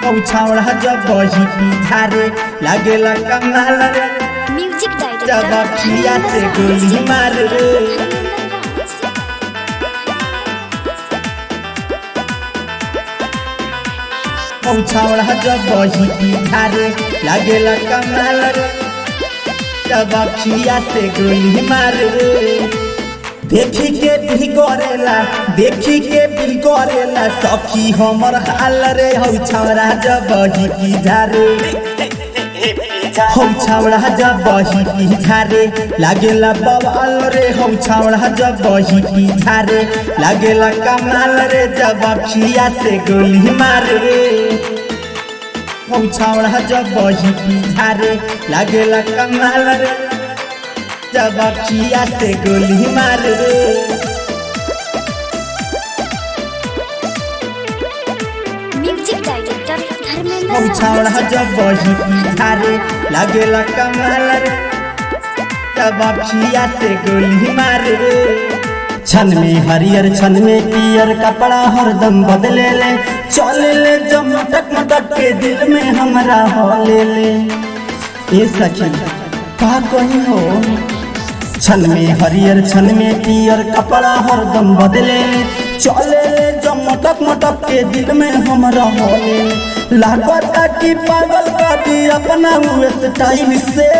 छावड़ा जब बही पिठारे लागेला कमाल रे म्यूजिक जब डायरेक्टर खिया से गोली मार रे छावड़ा जब बही पिठारे लागेला कमाल रे जब खिया से गोली मार रे देखी के भी करेला सखी हमर हाल रे हौ छावड़ा जब बही पिठारे हौ छावड़ा जब बही पिठारे लागेला बवाल रे हौ छावड़ा जब बही पिठारे लागेला कमाल रे जब खिया से गोली मार रे हौ छावड़ा जब बही पिठारे लागेला कमाल रे जब खिया से गोली मार रे म्यूजिक डायरेक्टर हौ छावड़ा जब बही पिठारे लागेला कमाल रे जब खिया से गोली मार रे छन में हरियर छन में पियर कपड़ा हरदम बदले ले चले ले जब मटक के दिल में हमरा हो ले ए सखी का कही हो छन में हरियर छन में पियर कपड़ा हरदम बदले ले चले ले जब मटक के दिल में हमरा हो ले लागता कि पागल काटी अपना हुए स्टाइल से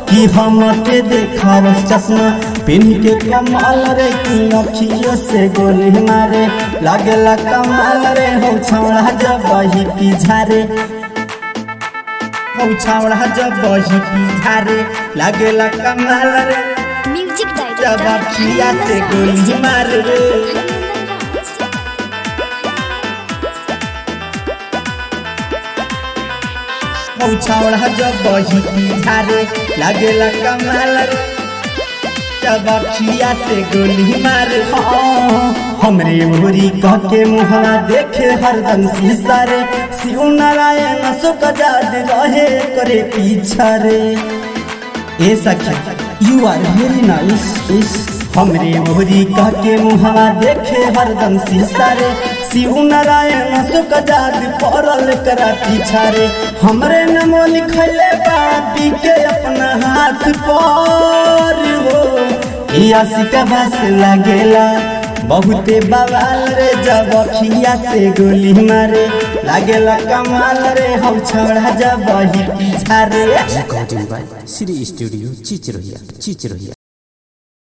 कि हम के देखाव चश्मा पिन के कमाल रे कि अखियों से गोली मारे लागेला कमाल रे हौ छावड़ा जब बही पिठारे हौ छावड़ा जब बही पिठारे लागेला कमाल रे म्यूजिक जब डायरेक्टर खिया से गोली मार रे हौ छावड़ा जब बही पिठारे लागेला कमाल रे जब खिया से गोली मार हमरे भूरी कह के मुहरा देखे हरदम शीशा रे शिव नारायण सुखजाद रहे करे पीछा रे ए सखी यू आर वेरी नाइस हमरे भूरी कह के मुहरा देखे हरदम शीशा रे शिव नारायण सुखजाद पड़ल करा पीछा रे हमरे नमो लिखले बापी के अपना हाथ पर हो सिका बस लागेला बहुते बवाल रे जब खिया से गोली मारे लागेला कमाल रे हौ छावड़ा जब बही पिठारे रिकॉर्डिंग बाय श्री स्टूडियो चिचरोहिया।